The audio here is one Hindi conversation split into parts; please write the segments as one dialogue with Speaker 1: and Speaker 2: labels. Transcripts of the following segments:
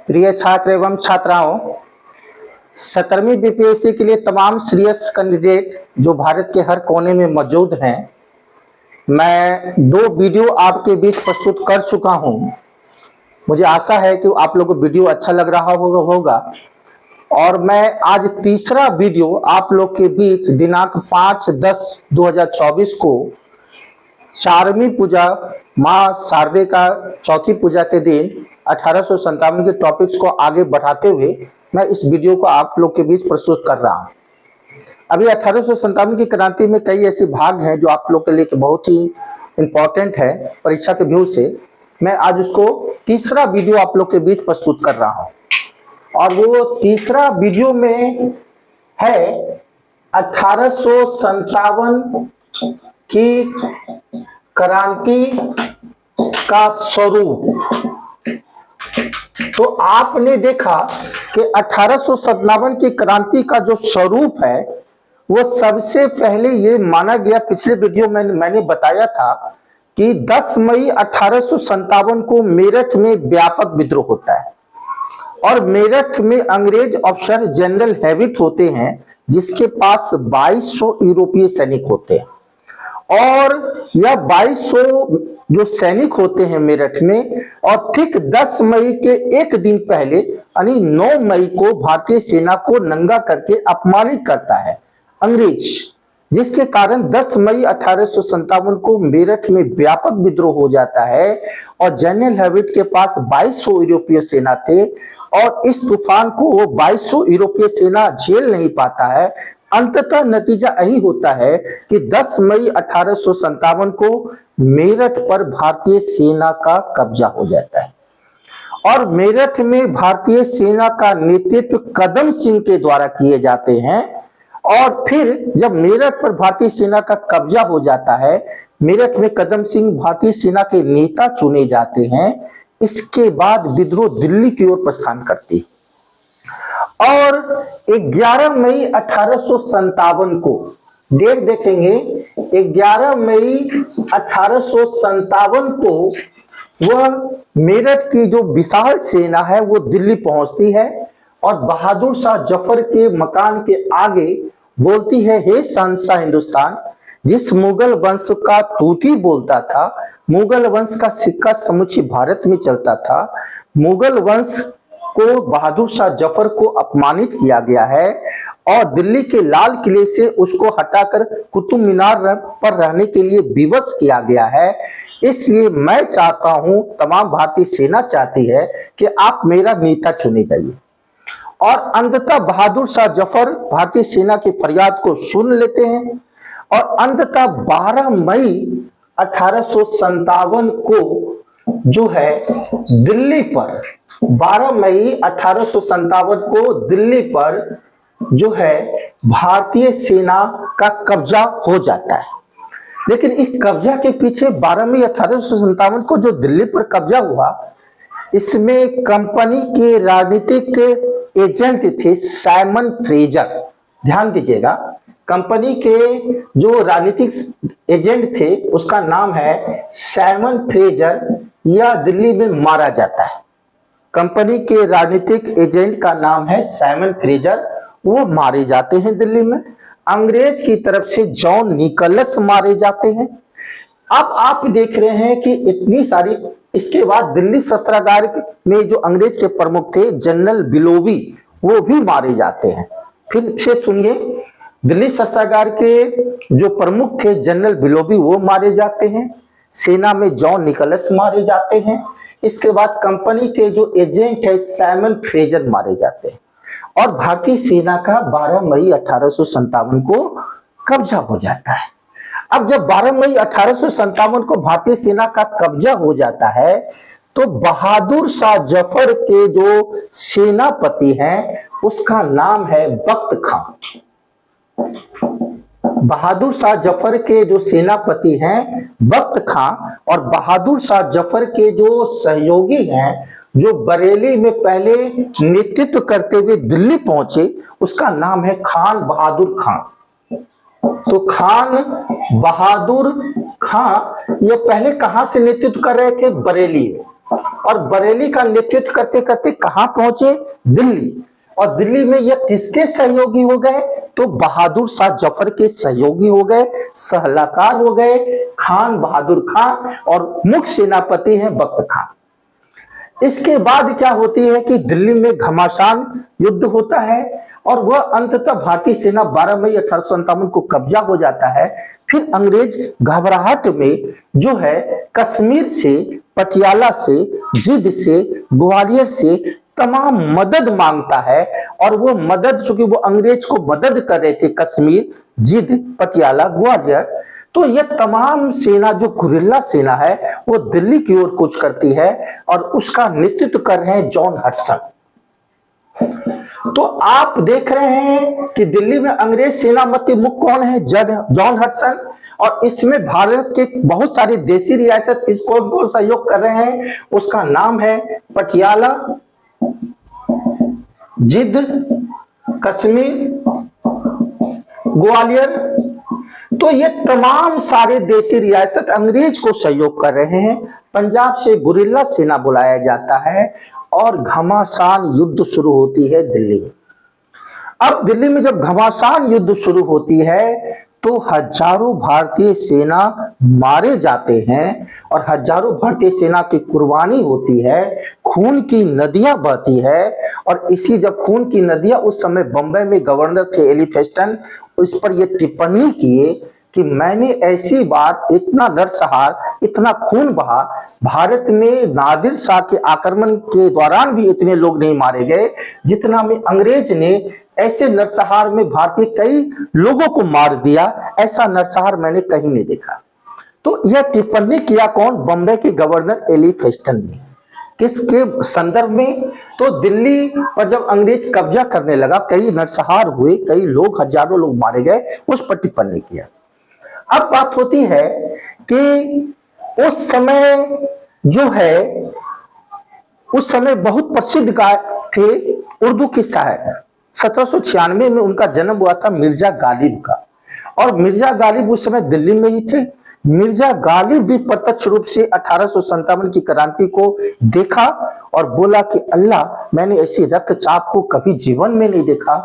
Speaker 1: प्रिय छात्र एवं छात्राओं, 17वीं बीपीएससी के लिए तमाम सीरियस कैंडिडेट जो भारत के हर कोने में मौजूद हैं, मैं 2 वीडियो आपके बीच प्रस्तुत कर चुका हूं। मुझे आशा है कि आप लोगों को वीडियो अच्छा लग रहा होगा और मैं आज तीसरा वीडियो आप लोग के बीच दिनांक 5/10/2024 को चारवीं पूजा मां शारदे का चौथी पूजा के दिन 1857 के टॉपिक्स को आगे बढ़ाते हुए मैं इस वीडियो को आप लोग के बीच प्रस्तुत कर रहा हूं। अभी 1857 की क्रांति में कई ऐसे भाग हैं जो आप लोग के लिए बहुत ही इंपॉर्टेंट है परीक्षा के व्यू से। मैं आज उसको तीसरा वीडियो आप लोग के बीच प्रस्तुत कर रहा हूं और वो तीसरा वीडियो में है 1857 की क्रांति का स्वरूप। तो आपने देखा कि 1857 की क्रांति का जो स्वरूप है वो सबसे पहले ये माना गया, पिछले वीडियो में मैंने बताया था कि 10 मई 1857 को मेरठ में व्यापक विद्रोह होता है और मेरठ में अंग्रेज अफसर जनरल हैविट होते हैं जिसके पास 2200 यूरोपीय सैनिक होते हैं और यह 2200 जो सैनिक होते हैं मेरठ में, और ठीक 10 मई के एक दिन पहले यानी 9 मई को भारतीय सेना को नंगा करके अपमानित करता है अंग्रेज, जिसके कारण 10 मई 1857 को मेरठ में व्यापक विद्रोह हो जाता है और जनरल हैविट के पास 2200 यूरोपीय सेना थे और इस तूफान को वो 2200 यूरोपीय सेना झेल नहीं पाता है। अंततः नतीजा यही होता है कि 10 मई 1857 को मेरठ पर भारतीय सेना का कब्जा हो जाता है और मेरठ में भारतीय सेना का नेतृत्व कदम सिंह के द्वारा किए जाते हैं। और फिर जब मेरठ पर भारतीय सेना का कब्जा हो जाता है, मेरठ में कदम सिंह भारतीय सेना के नेता चुने जाते हैं। इसके बाद विद्रोह दिल्ली की ओर प्रस्थान करती है और 11 मई 1857 को डेट देखेंगे, 11 मई 1857 को वह मेरठ की जो विशाल सेना है वो दिल्ली पहुंचती है और बहादुर शाह जफर के मकान के आगे बोलती है, हे शहंशाह हिंदुस्तान। जिस मुगल वंश का तूती बोलता था, मुगल वंश का सिक्का समूचे भारत में चलता था, मुगल वंश को बहादुर शाह जफर को अपमानित किया गया है और दिल्ली के लाल किले से उसको हटाकर कुतुब मीनार पर रहने के लिए विवश किया गया है। इसलिए मैं चाहता हूं, तमाम भारतीय सेना चाहती है कि आप मेरा नेता चुने जाइए। और अंततः बहादुर शाह जफर भारतीय सेना की फरियाद को सुन लेते हैं और अंततः 12 मई 1857 को जो है दिल्ली पर 12 मई 1857 को दिल्ली पर जो है भारतीय सेना का कब्जा हो जाता है। लेकिन इस कब्जा के पीछे 12 मई 1857 को जो दिल्ली पर कब्जा हुआ, इसमें कंपनी के राजनीतिक एजेंट थे साइमन फ्रेजर। ध्यान दीजिएगा, कंपनी के जो राजनीतिक एजेंट थे उसका नाम है साइमन फ्रेजर। यह दिल्ली में मारा जाता है। कंपनी के राजनीतिक एजेंट का नाम है साइमन फ्रेजर, वो मारे जाते हैं दिल्ली में। अंग्रेज की तरफ से जॉन निकोलस मारे जाते हैं। अब आप देख रहे हैं कि इतनी सारी, इसके बाद दिल्ली शस्त्रागार में जो अंग्रेज के प्रमुख थे जनरल बिलोवी, वो भी मारे जाते हैं। फिर से सुनिए, दिल्ली शस्त्रागार के जो प्रमुख थे जनरल बिलोवी वो मारे जाते हैं, सेना में जॉन निकोलस मारे जाते हैं। इसके बाद कंपनी के जो एजेंट है साइमन फ्रेजर मारे जाते हैं और भारतीय सेना का 12 मई 1857 को कब्जा हो जाता है। अब जब 12 मई 1857 को भारतीय सेना का कब्जा हो जाता है तो बहादुर शाह जफर के जो सेनापति हैं उसका नाम है बख्त खां। बहादुर शाह जफर के जो सेनापति हैं बख्त खां और बहादुर शाह जफर के जो सहयोगी हैं जो बरेली में पहले नेतृत्व करते हुए दिल्ली पहुंचे, उसका नाम है खान बहादुर खां। तो खान बहादुर खां ये पहले कहां से नेतृत्व कर रहे थे? बरेली में। और बरेली का नेतृत्व करते करते कहां पहुंचे? दिल्ली। और दिल्ली में ये किसके सहयोगी हो गए? तो बहादुर शाह जफर के सहयोगी हो गए, सलाहकार हो गए खान बहादुर खान, और मुख्य सेनापति हैं बख्त खान। इसके बाद क्या होती है कि दिल्ली में घमासान युद्ध होता है और वह अंततः भारतीय सेना 12 मई 1857 को कब्जा हो जाता है। फिर अंग्रेज घबराहट में जो है कश्मीर से, पटियाला से, जींद से, ग्वालियर से तमाम मदद मांगता है। और वो मदद, चूंकि वो अंग्रेज को मदद कर रहे थे कश्मीर, जींद, पटियाला, ग्वालियर, तो ये तमाम सेना जो गुरिल्ला सेना है वो दिल्ली की ओर कूच करती है और उसका नेतृत्व कर रहे हैं जॉन हडसन। तो आप देख रहे हैं कि दिल्ली में अंग्रेज सेनापति मुख्य कौन है? John Hudson. और इसमें भारत के बहुत सारे देसी रियासत इसको सहयोग कर रहे हैं। उसका नाम है पटियाला, जिंद, कश्मीर, ग्वालियर। तो ये तमाम सारे देसी रियासत अंग्रेज को सहयोग कर रहे हैं। पंजाब से गुरिल्ला सेना बुलाया जाता है और घमासान युद्ध शुरू होती है दिल्ली में। अब दिल्ली में जब घमासान युद्ध शुरू होती है तो हजारों भारतीय सेना मारे जाते हैं और हजारों भारतीय सेना की कुर्बानी होती है, खून की नदियां बहती है। और इसी जब खून की नदियां, उस समय बंबई में गवर्नर थे एलिफेस्टन, उस पर ये टिप्पणी किए कि मैंने ऐसी बात, इतना नरसंहार, इतना खून बहा, भारत में नादिर शाह के आक्रमण के दौरान भी इतने लोग नहीं मारे गए जितना में अंग्रेज ने ऐसे नरसंहार में भारतीय कई लोगों को मार दिया। ऐसा नरसंहार मैंने कहीं नहीं देखा। तो यह टिप्पणी किया कौन? बंबई के गवर्नर एलिफेस्टन ने। किसके संदर्भ में? तो दिल्ली पर जब अंग्रेज कब्जा करने लगा, कई नरसंहार हुए, कई लोग, हजारों लोग मारे गए, उस पर टिप्पणी किया। अब बात होती है कि उस समय जो है, उस समय बहुत प्रसिद्ध गायक थे, उर्दू के शायर। 1796 में उनका जन्म हुआ था मिर्जा गालिब का, और मिर्जा गालिब उस समय दिल्ली में ही थे। मिर्जा गालिब भी प्रत्यक्ष रूप से 1857 की क्रांति को देखा और बोला कि अल्लाह, मैंने ऐसी रक्तचाप को कभी जीवन में नहीं देखा।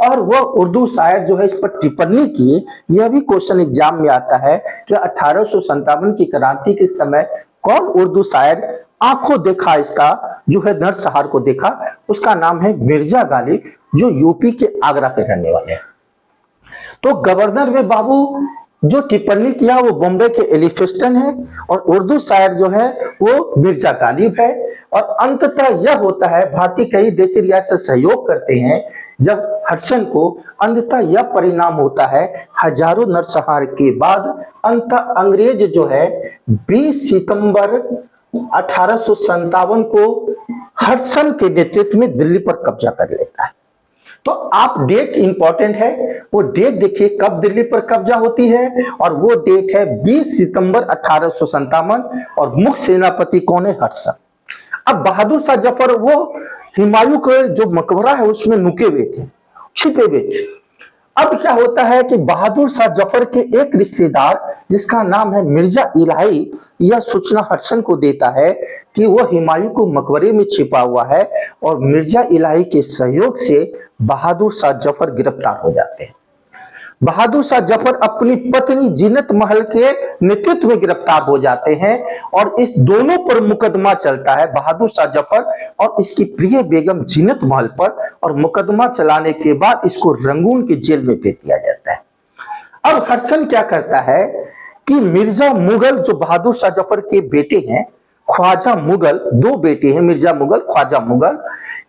Speaker 1: और वह उर्दू शायर जो है इस पर टिप्पणी किए। यह भी क्वेश्चन एग्जाम में आता है कि 1857 की क्रांति के समय कौन उर्दू शायर आंखों देखा इसका जो है नरसंहार को देखा? उसका नाम है मिर्जा गालिब, जो यूपी के आगरा के रहने वाले हैं। तो गवर्नर में बाबू जो टिप्पणी किया वो बॉम्बे के एलिफेस्टन है और उर्दू शायर जो है वो मिर्जा गालिब है। और अंततः यह होता है, भारतीय कई देशी रियासत सहयोग करते हैं जब हडसन को। अंततः यह परिणाम होता है, हजारों नरसंहार के बाद अंततः अंग्रेज जो है 20 सितंबर 1857 को हडसन के नेतृत्व में दिल्ली पर कब्जा कर लेता है। तो आप डेट इंपॉर्टेंट है, वो डेट देखिए कब दिल्ली पर कब्जा होती है, और वो डेट है 20 सितंबर 1857। और मुख्य सेनापति कौन है? हडसन। अब बहादुर शाह जफर वो हुमायूं के जो मकबरा है उसमें नुके हुए थे, छिपे हुए थे। अब क्या होता है कि बहादुर शाह जफर के एक रिश्तेदार जिसका नाम है मिर्जा इलाही, यह सूचना हडसन को देता है कि वह हुमायूं को मकबरे में छिपा हुआ है। और मिर्जा इलाही के सहयोग से बहादुर शाह जफर गिरफ्तार हो जाते हैं। बहादुर शाह जफर अपनी पत्नी जीनत महल के नेतृत्व में गिरफ्तार हो जाते हैं और इस दोनों पर मुकदमा चलता है, बहादुर शाह जफर और इसकी प्रिय बेगम जीनत महल पर। और मुकदमा चलाने के बाद इसको रंगून की जेल में भेज दिया जाता है। अब हडसन क्या करता है कि मिर्जा मुगल जो बहादुर शाह जफर के बेटे हैं, ख्वाजा मुगल, दो बेटे हैं, मिर्जा मुगल, ख्वाजा मुगल।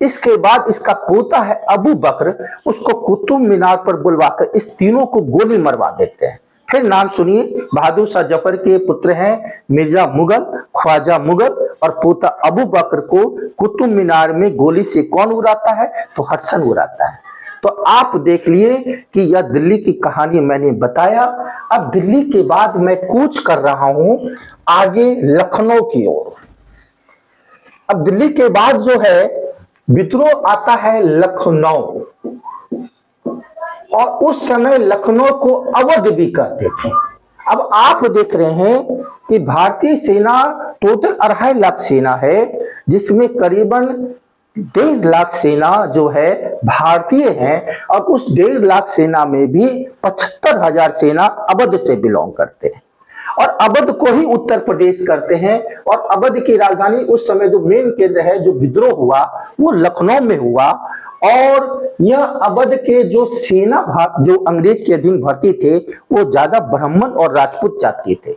Speaker 1: इसके बाद इसका पोता है अबू बकर, उसको कुतुब मीनार पर बुलवाकर इस तीनों को गोली मरवा देते हैं। फिर नाम सुनिए, बहादुर शाह जफर के पुत्र हैं मिर्जा मुगल, ख्वाजा मुगल, और पोता अबू बकर को कुतुब मीनार में गोली से कौन उड़ाता है? तो हडसन उड़ाता है। तो आप देख लिए कि यह दिल्ली की कहानी मैंने बताया। अब दिल्ली के बाद मैं कूच कर रहा हूं आगे लखनऊ की ओर। अब दिल्ली के बाद जो है विद्रोह आता है लखनऊ, और उस समय लखनऊ को अवध भी कहते थे। अब आप देख रहे हैं कि भारतीय सेना टोटल 2.5 लाख सेना है, जिसमें करीबन 1.5 लाख सेना जो है भारतीय है, और उस 1.5 लाख सेना में भी 75,000 सेना अवध से बिलोंग करते हैं, और अवध को ही उत्तर प्रदेश करते हैं। और अवध की राजधानी उस समय जो मेन केंद्र है, जो विद्रोह हुआ, वो लखनऊ में हुआ। और यह अवध के जो सेना जो अंग्रेज के अधीन भर्ती थे, वो ज्यादा ब्राह्मण और राजपूत जाति थे।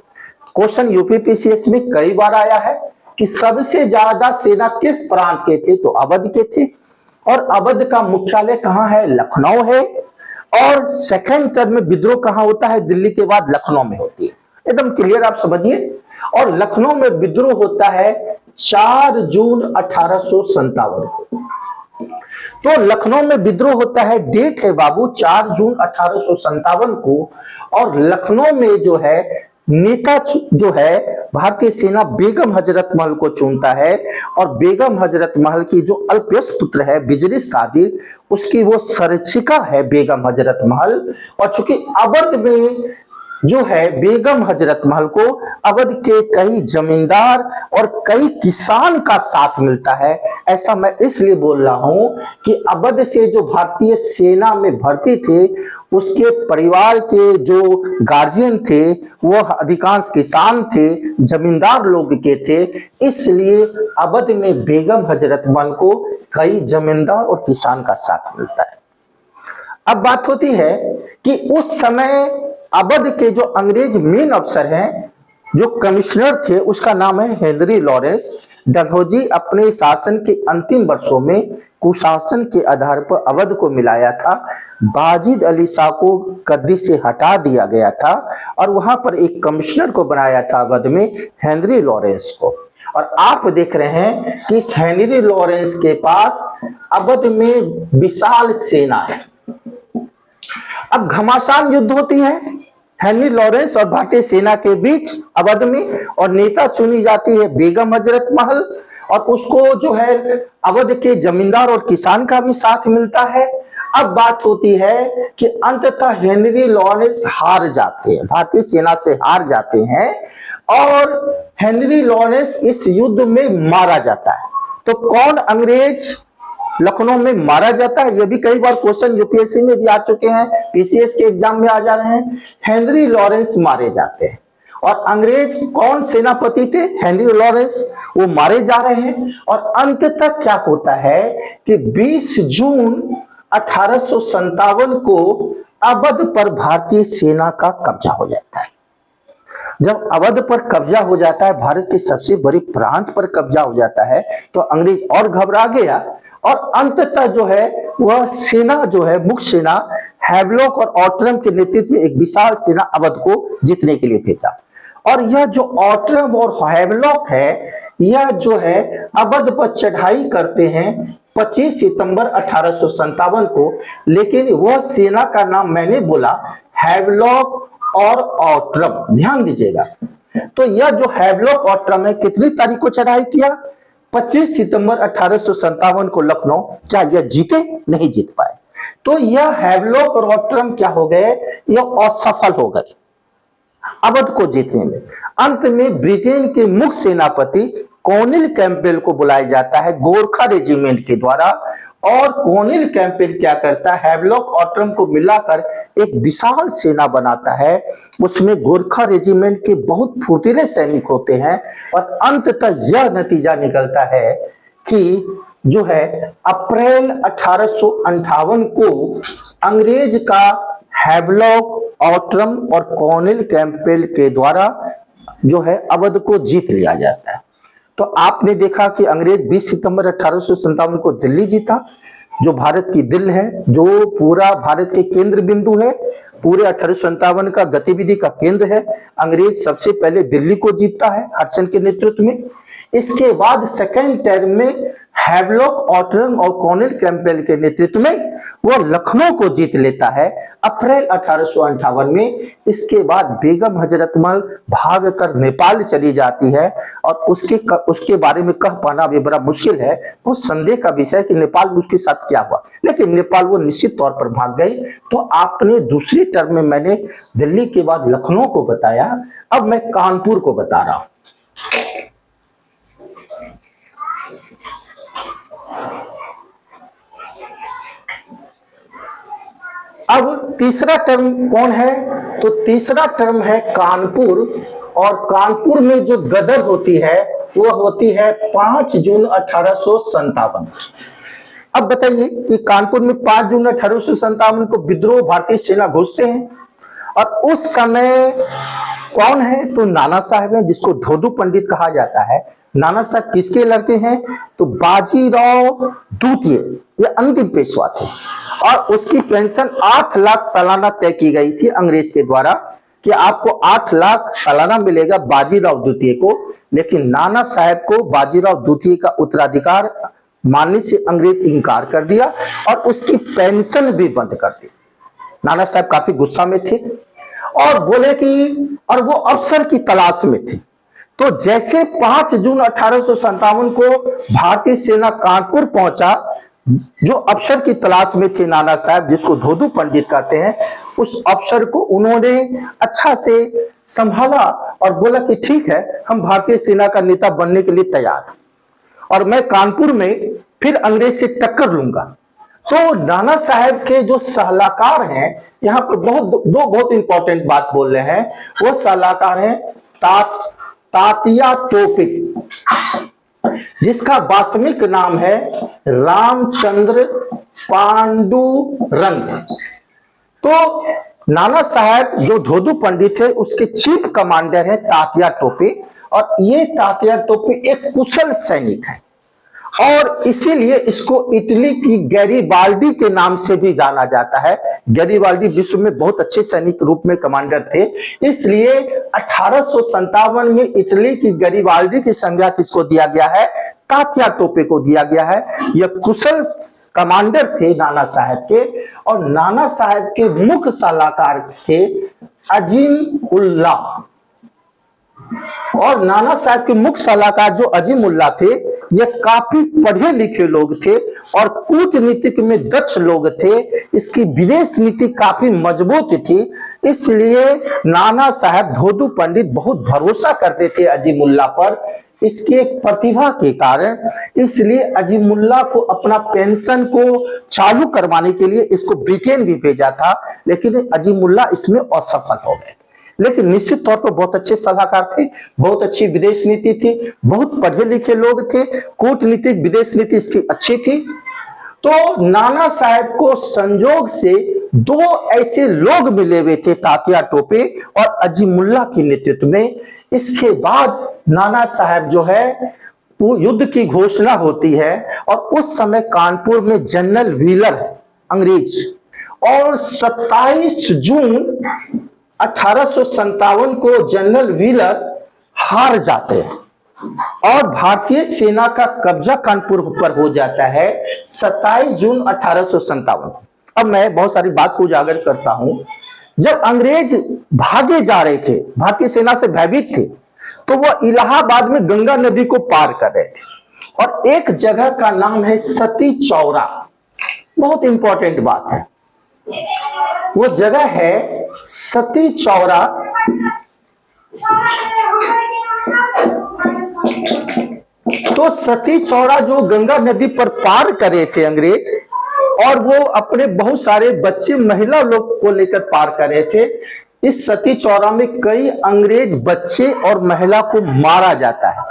Speaker 1: क्वेश्चन यूपीपीसीएस में कई बार आया है कि सबसे ज्यादा सेना किस प्रांत के थे, तो अवध के थे। और अवध का मुख्यालय कहाँ है, लखनऊ है। और सेकंड टर्म में विद्रोह कहाँ होता है, दिल्ली के बाद लखनऊ में होती है। एकदम क्लियर आप समझिए। और लखनऊ में विद्रोह होता है 4 जून 1857 को। तो लखनऊ में विद्रोह होता है, डेट है बाबू 4 जून 1857 को। और लखनऊ में जो है नेता जो है भारतीय सेना बेगम हजरत महल को चुनता है। और बेगम हजरत महल की जो अल्पयश पुत्र है बिजलिस कादिर, उसकी वो संरक्षिका है बेगम हजरत महल। और चूंकि अवध में जो है बेगम हजरत महल को अवध के कई जमींदार और कई किसान का साथ मिलता है। ऐसा मैं इसलिए बोल रहा हूं कि अवध से जो भारतीय सेना में भर्ती थे, उसके परिवार के जो गार्जियन थे वो अधिकांश किसान थे, जमींदार लोग के थे। इसलिए अवध में बेगम हजरत महल को कई जमींदार और किसान का साथ मिलता है। अब बात होती है कि उस समय अवध के जो अंग्रेज मेन अफसर हैं, जो कमिश्नर थे, उसका नाम है हेनरी लॉरेंस। डलहौजी अपने शासन के अंतिम वर्षों में कुशासन के आधार पर अवध को मिलाया था। बाजिद अली शाह को गद्दी से हटा दिया गया था और वहां पर एक कमिश्नर को बनाया था अवध में, हेनरी लॉरेंस को। और आप देख रहे हैं कि हेनरी लॉरेंस के पास अवध में विशाल सेना है। अब घमासान युद्ध होती है हेनरी लॉरेंस और भारतीय सेना के बीच अवध में, और नेता चुनी जाती है बेगम हजरत महल। और उसको जो है अवध के जमींदार और किसान का भी साथ मिलता है। अब बात होती है कि अंततः हेनरी लॉरेंस हार जाते हैं, भारतीय सेना से हार जाते हैं, और हेनरी लॉरेंस इस युद्ध में मारा जाता है। तो कौन अंग्रेज लखनऊ में मारा जाता है, ये भी कई बार क्वेश्चन यूपीएससी में भी आ चुके हैं, पीसीएस के एग्जाम में आ जा रहे हैं। हेनरी लॉरेंस मारे जाते हैं। और अंग्रेज कौन सेनापति थे, हेनरी लॉरेंस, वो मारे जा रहे हैं। और अंततः क्या होता है कि 20 जून 1857 को अवध पर भारतीय सेना का कब्जा हो जाता है। जब अवध पर कब्जा हो जाता है, भारत के सबसे बड़े प्रांत पर कब्जा हो जाता है, तो अंग्रेज और घबरा गया। और अंततः जो है वह सेना जो है मुख्य सेना हैवलॉक और ऑटरम के नेतृत्व में एक विशाल सेना अवध को जीतने के लिए भेजा। और यह जो ऑटरम और हैवलॉक है, यह जो है अवध पर चढ़ाई करते हैं 25 सितंबर 1857 को। लेकिन वह सेना का नाम मैंने बोला हैवलॉक और ऑटरम, ध्यान दीजिएगा। तो यह जो हैवलॉक ऑटरम है, कितनी तारीख को चढ़ाई किया, 25 सितंबर 1857 को लखनऊ। क्या यह जीते, नहीं जीत पाए। तो यह हैवलॉक और ऑटरम क्या हो गए, यह असफल हो गए अवध को जीतने में। अंत में ब्रिटेन के मुख्य सेनापति कॉर्नेल कैंपबेल को बुलाया जाता है गोरखा रेजिमेंट के द्वारा। और कॉर्नेल कैंपबेल क्या करता है, हैवलॉक ऑटरम को मिलाकर एक विशाल सेना बनाता है। उसमें गोरखा रेजिमेंट के बहुत फुर्तीले सैनिक होते हैं। और अंततः यह नतीजा निकलता है कि जो है अप्रैल 1858 को अंग्रेज का हैवलॉक, ऑटरम और कॉर्नेल कैंपबेल के द्वारा जो है अवध को जीत लिया जाता है। तो आपने देखा कि अंग्रेज 20 सितंबर 1857 को दिल्ली जीता, जो भारत की दिल है, जो पूरा भारत के केंद्र बिंदु है, पूरे 1857 का गतिविधि का केंद्र है। अंग्रेज सबसे पहले दिल्ली को जीतता है हडसन के नेतृत्व में। इसके बाद सेकेंड टर्म में हैवलॉक, ऑटरन और कॉर्नेल कैंपबेल के नेतृत्व में वो लखनऊ को जीत लेता है अप्रैल 1858 में। इसके बाद बेगम हजरतमल भाग कर नेपाल चली जाती है और उसके बारे में कह पाना अभी बड़ा मुश्किल है। वो संदेह का विषय कि नेपाल में उसके साथ क्या हुआ, लेकिन नेपाल वो निश्चित तौर पर भाग गई। तो आपने दूसरी टर्म में मैंने दिल्ली के बाद लखनऊ को बताया, अब मैं कानपुर को बता रहा हूं। अब तीसरा टर्म कौन है? तो तीसरा टर्म है कानपुर, और कानपुर में जो गदर होती है वो होती है 5 जून 1857। अब बताइए कि कानपुर में 5 जून 1857 को विद्रोह भारतीय सेना घुसते हैं, और उस समय कौन है? तो नाना साहब है, जिसको धोदू पंडित कहा जाता है। नाना साहब किसके लड़के हैं? तो बाजीराव द्वितीय, ये अंतिम पेशवा थे, और उसकी पेंशन 8 लाख सालाना तय की गई थी अंग्रेज के द्वारा कि आपको 8 लाख सालाना मिलेगा बाजीराव द्वितीय को। लेकिन नाना साहब को बाजीराव द्वितीय का उत्तराधिकार मानने से अंग्रेज इंकार कर दिया और उसकी पेंशन भी बंद कर दी। नाना साहब काफी गुस्सा में थे और बोले कि, और वो अफसर की तलाश में थे। तो जैसे 5 जून 1857 को भारतीय सेना कानपुर पहुंचा, जो अफसर की तलाश में थे नाना साहब, जिसको धोदू पंडित कहते हैं, उस अफसर को उन्होंने अच्छा से संभाला और बोला कि ठीक है, हम भारतीय सेना का नेता बनने के लिए तैयार हैं और मैं कानपुर में फिर अंग्रेज से टक्कर लूंगा। तो नाना साहब के जो सलाहकार हैं, यहाँ पर बहुत इंपॉर्टेंट बात बोल रहे हैं, वो सलाहकार हैं तात्या टोपे, जिसका वास्तविक नाम है रामचंद्र पांडुरंग। तो नाना साहब जो धोदू पंडित है, उसके चीफ कमांडर है तात्या टोपे, और ये तात्या टोपे एक कुशल सैनिक है और इसीलिए इसको इटली की गैरीबाल्डी के नाम से भी जाना जाता है। गैरीबाल्डी विश्व में बहुत अच्छे सैनिक रूप में कमांडर थे, इसलिए 1857 में इटली की गैरीबाल्डी की संज्ञा किसको दिया गया है? तात्या टोपे को दिया गया है। यह कुशल कमांडर थे नाना साहब के, और नाना साहब के मुख्य सलाहकार थे अजीम उल्ला, और नाना साहब के मुख्य सलाहकार जो अजीम उल्ला थे, ये काफी पढ़े लिखे लोग थे और कूटनीतिक में दक्ष लोग थे। इसकी विदेश नीति काफी मजबूत थी, इसलिए नाना साहब धोदू पंडित बहुत भरोसा करते थे अजीमुल्ला पर, इसके प्रतिभा के कारण। इसलिए अजीमुल्ला को अपना पेंशन को चालू करवाने के लिए इसको ब्रिटेन भी भेजा था, लेकिन अजीमुल्ला इसमें असफल हो गए। लेकिन निश्चित तौर पर बहुत अच्छे सलाहकार थे, बहुत अच्छी विदेश नीति थी, बहुत पढ़े लिखे लोग थे, कूटनीतिक विदेश नीति इसकी अच्छी थी। तो नाना साहब को संजोग से 2 ऐसे लोग मिले हुए थे, तात्या टोपे और अजीमुल्ला के नेतृत्व में। इसके बाद नाना साहब जो है वो युद्ध की घोषणा होती है, और उस समय कानपुर में जनरल व्हीलर है अंग्रेज, और 27 जून 1857 को जनरल व्हीलर हार जाते हैं और भारतीय सेना का कब्जा कानपुर पर हो जाता है 27 जून 1857। अब मैं बहुत सारी बात को उजागर करता हूं। जब अंग्रेज भागे जा रहे थे, भारतीय सेना से भयभीत थे, तो वह इलाहाबाद में गंगा नदी को पार कर रहे थे, और एक जगह का नाम है सती चौरा। बहुत इंपॉर्टेंट बात है, वो जगह है सती चौरा। तो सती चौरा जो गंगा नदी पर पार करे थे अंग्रेज, और वो अपने बहुत सारे बच्चे महिला लोग को लेकर पार कर रहे थे। इस सती चौरा में कई अंग्रेज बच्चे और महिला को मारा जाता है,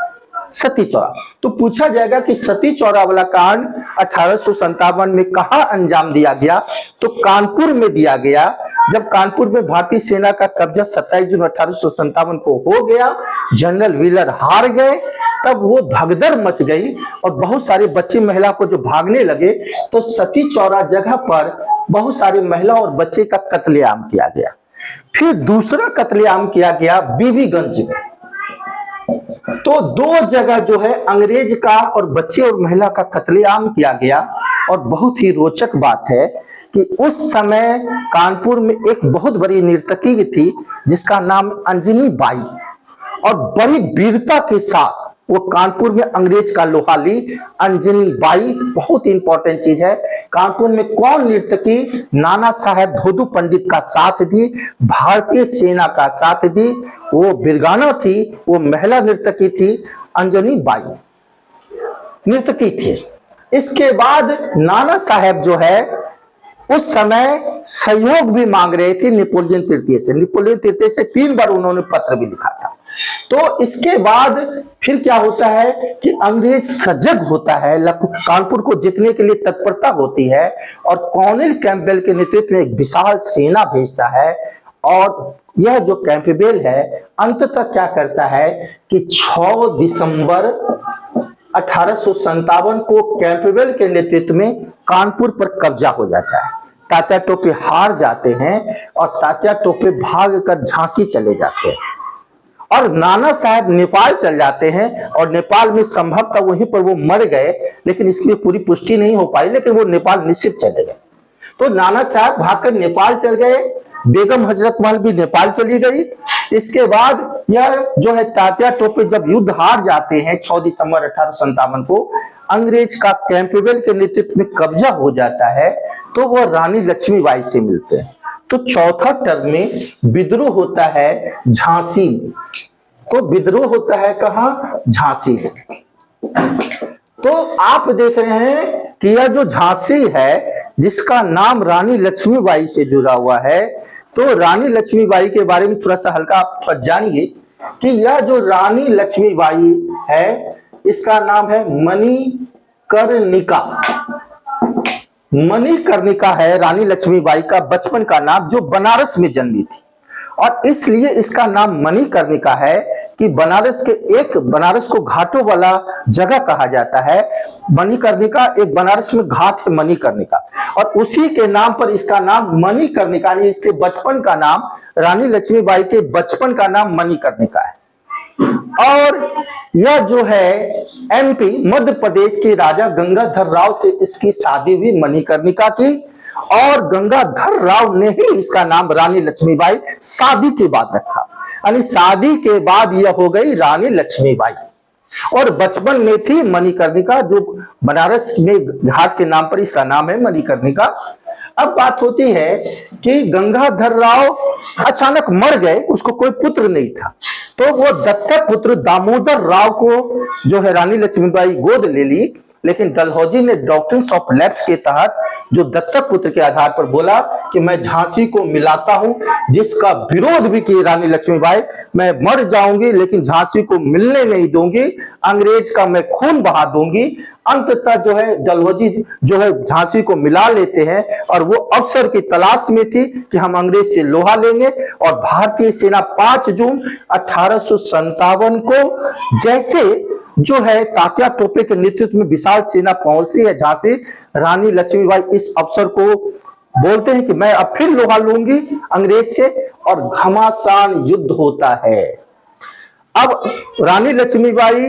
Speaker 1: सती चौरा। तो पूछा जाएगा कि सती चौरा वाला कांड 1857 में कहां अंजाम दिया गया? तो कानपुर में दिया गया। जब कानपुर में भारतीय सेना का कब्जा 27 जून 1857 को हो गया, जनरल व्हीलर हार गए, तब वो भगदड़ मच गई और बहुत सारे बच्चे महिला को जो भागने लगे, तो सती चौरा जगह पर बहुत सारे महिला और बच्चे का कत्लेआम किया गया। फिर दूसरा कत्लेआम किया गया बीबीगंज में। तो दो जगह जो है अंग्रेज का और बच्चे और महिला का कत्लेआम किया गया। और बहुत ही रोचक बात है कि उस समय कानपुर में एक बहुत बड़ी नर्तकी थी जिसका नाम अंजनी बाई, और बड़ी वीरता के साथ वो कानपुर में अंग्रेज का लोहा ली। अंजनी बाई बहुत इंपॉर्टेंट चीज है। कानपुर में कौन नर्तकी नाना साहेब धोदू पंडित का साथ दी, भारतीय सेना का साथ दी, वो बिरगाना थी, वो महिला नर्तकी थी, अंजनी बाई नर्तकी थी। इसके बाद नाना साहेब जो है उस समय सहयोग भी मांग रहे थे नेपोलियन तृतीय से। नेपोलियन तृतीय से 3 बार उन्होंने पत्र भी लिखा था। तो इसके बाद फिर क्या होता है कि अंग्रेज सजग होता है, कानपुर को जीतने के लिए तत्परता होती है, और कॉर्नेल कैंपबेल के नेतृत्व में एक विशाल सेना भेजता है। और यह जो कैंपबेल है अंततः क्या करता है कि 6 दिसंबर 1857 को कैंपबेल के नेतृत्व में कानपुर पर कब्जा हो जाता है। तात्या टोपे हार जाते हैं और तात्या टोपे भाग कर झांसी चले जाते हैं, और नाना साहब नेपाल चल जाते हैं, और नेपाल में संभवतः वहीं पर वो मर गए, लेकिन इसकी पूरी पुष्टि नहीं हो पाई, लेकिन वो नेपाल निश्चित चले गए। तो नाना साहब भागकर नेपाल चल गए, बेगम हजरत महल भी नेपाल चली गई। इसके बाद यह जो है तात्या टोपे जब युद्ध हार जाते हैं 6 दिसंबर 1857 को, अंग्रेज का कैंपबेल के नेतृत्व में कब्जा हो जाता है, तो वह रानी लक्ष्मीबाई से मिलते हैं। तो चौथा टर्म में विद्रोह होता है झांसी में। तो विद्रोह होता है कहां? झांसी में। तो आप देख रहे हैं कि यह जो झांसी है जिसका नाम रानी लक्ष्मीबाई से जुड़ा हुआ है, तो रानी लक्ष्मीबाई के बारे में थोड़ा सा हल्का आप जानिए कि यह जो रानी लक्ष्मीबाई है इसका नाम है मणिकर्णिका। मणिकर्णिका है रानी लक्ष्मीबाई का बचपन का नाम, जो बनारस में जन्मी थी, और इसलिए इसका नाम मणिकर्णिका है कि बनारस को घाटों वाला जगह कहा जाता है। मणिकर्णिका एक बनारस में घाट है मणिकर्णिका, और उसी के नाम पर इसका नाम मणिकर्णिका, इसके बचपन का नाम, रानी लक्ष्मीबाई के बचपन का नाम मणिकर्णिका है। और यह जो है एमपी मध्य प्रदेश के राजा गंगाधर राव से इसकी शादी हुई मणिकर्णिका की, और गंगाधर राव ने ही इसका नाम रानी लक्ष्मीबाई शादी के बाद रखा, यानी शादी के बाद यह हो गई रानी लक्ष्मीबाई, और बचपन में थी मणिकर्णिका, जो बनारस में घाट के नाम पर इसका नाम है मणिकर्णिका। अब बात होती है कि गंगाधर राव अचानक मर गए, उसको कोई पुत्र नहीं था, तो वो दत्तक पुत्र दामोदर राव को जो है रानी लक्ष्मीबाई गोद ले ली। लेकिन डलहौजी ने डॉक्ट्रिन ऑफ लैप्स के तहत जो दत्तक पुत्र के आधार पर बोला कि मैं झांसी को मिलाता हूं, जिसका विरोध भी की रानी लक्ष्मीबाई, मैं मर जाऊंगी लेकिन झांसी को मिलने नहीं दूंगी, अंग्रेज का मैं खून बहा दूंगी। अंततः जो है डलहौजी जो है झांसी को मिला लेते हैं, और वो अवसर की तलाश में थी कि हम अंग्रेज से लोहा लेंगे। और भारतीय सेना 5 जून 1857 को जैसे जो है तात्या टोपे के नेतृत्व में विशाल सेना पहुंचती है झांसी, रानी लक्ष्मीबाई इस अवसर को बोलते हैं कि मैं अब फिर लोहा लूंगी अंग्रेज से, और घमासान युद्ध होता है। अब रानी लक्ष्मीबाई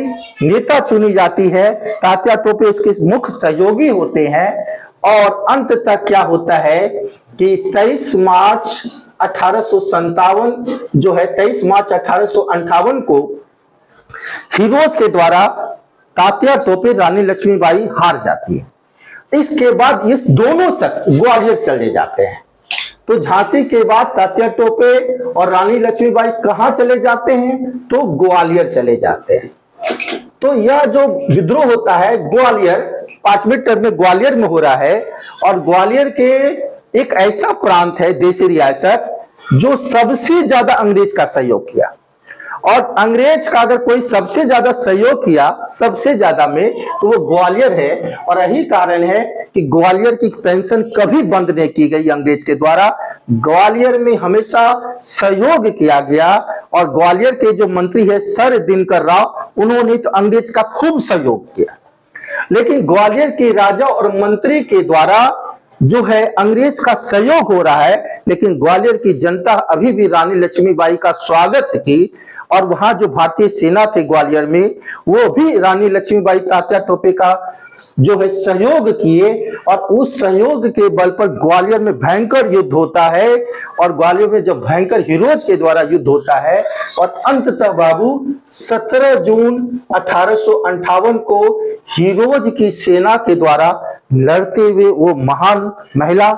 Speaker 1: नेता चुनी जाती है, तात्या टोपे उसके मुख्य सहयोगी होते हैं, और अंततः क्या होता है कि 23 मार्च 1857 जो है 23 मार्च 1858 को फिरोज के द्वारा तात्या टोपे रानी लक्ष्मीबाई हार जाती है। इसके बाद इस दोनों शख्स ग्वालियर चले जाते हैं। तो झांसी के बाद तात्या टोपे और रानी लक्ष्मीबाई कहां चले जाते हैं? तो ग्वालियर चले जाते हैं। तो यह जो विद्रोह होता है ग्वालियर 5वें टर्म में ग्वालियर में हो रहा है, और ग्वालियर के एक ऐसा प्रांत है देशी रियासत जो सबसे ज्यादा अंग्रेज का सहयोग किया। और अंग्रेज का अगर कोई सबसे ज्यादा सहयोग किया सबसे ज्यादा में, तो वो ग्वालियर है। और यही कारण है कि ग्वालियर की पेंशन कभी बंद नहीं की गई अंग्रेज के द्वारा, ग्वालियर में हमेशा सहयोग किया गया। और ग्वालियर के जो मंत्री है सर दिनकर राव, उन्होंने तो अंग्रेज का खूब सहयोग किया। लेकिन ग्वालियर के राजा और मंत्री के द्वारा जो है अंग्रेज का सहयोग हो रहा है, लेकिन ग्वालियर की जनता अभी भी रानी लक्ष्मीबाई का स्वागत की, और वहां जो भारतीय सेना थे ग्वालियर में, वो भी रानी लक्ष्मीबाई तात्या टोपे का जो है सहयोग किए, और उस सहयोग के बल पर ग्वालियर में भयंकर युद्ध होता है। और ग्वालियर में जब भयंकर हीरोज के द्वारा युद्ध होता है, और अंततः बाबू 17 जून 1858 को हीरोज की सेना के द्वारा लड़ते हुए वो महान महिला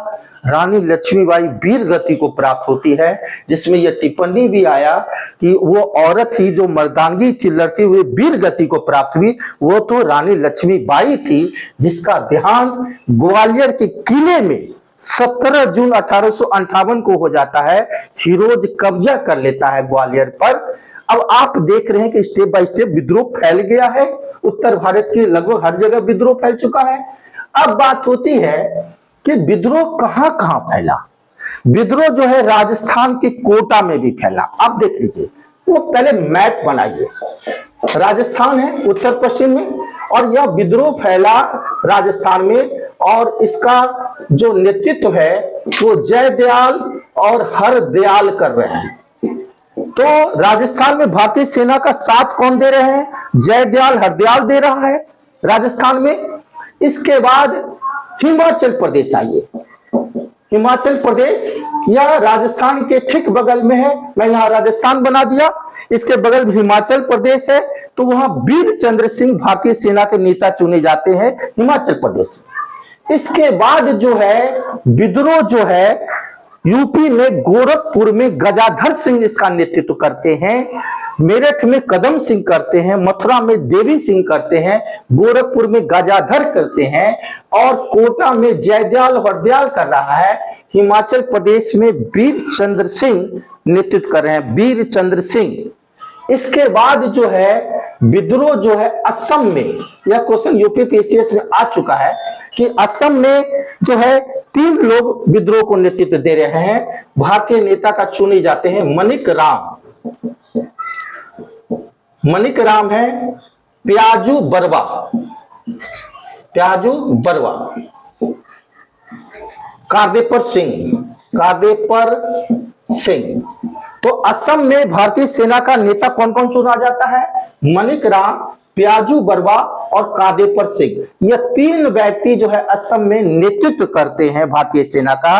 Speaker 1: रानी लक्ष्मीबाई वीर गति को प्राप्त होती है, जिसमें यह टिप्पणी भी आया कि वो औरत ही जो मर्दानगी थी लड़ते हुए वीर गति को प्राप्त हुई, वो तो रानी लक्ष्मीबाई थी, जिसका ध्यान ग्वालियर के किले में 17 जून 1858 को हो जाता है। हीरोज कब्जा कर लेता है ग्वालियर पर। अब आप देख रहे हैं कि स्टेप बाय स्टेप विद्रोह फैल गया है, उत्तर भारत के लगभग हर जगह विद्रोह फैल चुका है। अब बात होती है कि विद्रोह कहां कहां फैला। विद्रोह जो है राजस्थान के कोटा में भी फैला। आप देख लीजिए, वो पहले मैप बनाइए, राजस्थान है उत्तर पश्चिम में, और यह विद्रोह फैला राजस्थान में, और इसका जो नेतृत्व है वो जयदयाल और हरदयाल कर रहे हैं। तो राजस्थान में भारतीय सेना का साथ कौन दे रहे हैं? जयदयाल हरदयाल दे रहा है राजस्थान में। इसके बाद हिमाचल प्रदेश आइए। हिमाचल प्रदेश यह राजस्थान के ठीक बगल में है, मैं यहां राजस्थान बना दिया, इसके बगल में हिमाचल प्रदेश है। तो वहां वीर चंद्र सिंह भारतीय सेना के नेता चुने जाते हैं हिमाचल प्रदेश में। इसके बाद जो है विद्रोह जो है यूपी में गोरखपुर में गजाधर सिंह इसका नेतृत्व करते हैं, मेरठ में कदम सिंह करते हैं, मथुरा में देवी सिंह करते हैं, गोरखपुर में गजाधर करते हैं, और कोटा में जयदयाल हरदयाल कर रहा है। हिमाचल प्रदेश में वीर चंद्र सिंह नेतृत्व कर रहे हैं, वीर चंद्र सिंह। इसके बाद जो है विद्रोह जो है असम में, यह क्वेश्चन यूपीपीएससी में आ चुका है कि असम में जो है 3 लोग विद्रोह को नेतृत्व दे रहे हैं, भारतीय नेता का चुने जाते हैं मणिक राम। मणिक राम है, प्याजू बरवा, प्याजू बरवा, कादेपर सिंह, कादेपर सिंह। तो असम में भारतीय सेना का नेता कौन कौन चुना जाता है? मणिक राम, प्याजू बरवा और कादेपर सिंह। यह 3 व्यक्ति जो है असम में नेतृत्व करते हैं भारतीय सेना का।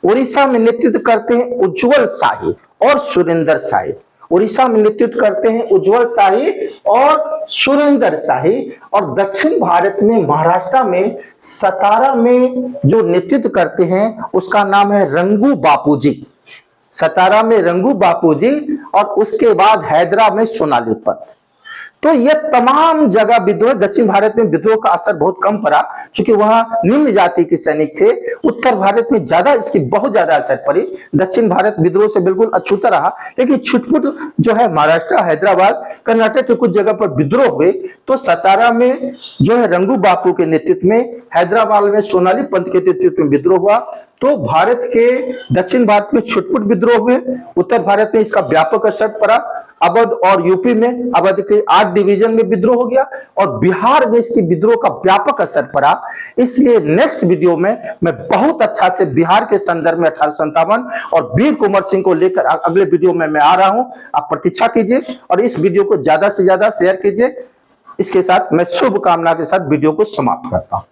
Speaker 1: उड़ीसा में नेतृत्व करते हैं उज्जवल शाही और सुरेंद्र शाही। उड़ीसा में नेतृत्व करते हैं उज्जवल शाही और सुरेंद्र शाही। और दक्षिण भारत में महाराष्ट्र में सतारा में जो नेतृत्व करते हैं उसका नाम है रंगू बापूजी। सतारा में रंगू बापूजी, और उसके बाद हैदराबाद में सोनालीपत। तो ये तमाम जगह विद्रोह, दक्षिण भारत में विद्रोह का असर बहुत कम पड़ा क्योंकि वहां निम्न जाति के सैनिक थे। उत्तर भारत में ज्यादा इसकी बहुत ज्यादा असर पड़ी। दक्षिण भारत विद्रोह से बिल्कुल अछूता रहा, लेकिन छुटपुट जो है महाराष्ट्र, हैदराबाद, कर्नाटक के कुछ जगह पर विद्रोह हुए। तो सतारा में जो है रंगू बापू के नेतृत्व में, हैदराबाद में सोनाली पंत के नेतृत्व में विद्रोह हुआ। तो भारत के दक्षिण भारत में छुटपुट विद्रोह हुए, उत्तर भारत में इसका व्यापक असर पड़ा। अवध और यूपी में अवध के 8 डिवीजन में विद्रोह हो गया, और बिहार में इसकी विद्रोह का व्यापक असर पड़ा। इसलिए नेक्स्ट वीडियो में मैं बहुत अच्छा से बिहार के संदर्भ में 1857 और वीर कुंवर सिंह को लेकर अगले वीडियो में मैं आ रहा हूं। आप प्रतीक्षा कीजिए और इस वीडियो को ज्यादा से ज्यादा शेयर कीजिए। इसके साथ मैं शुभकामना के साथ वीडियो को समाप्त करता हूं।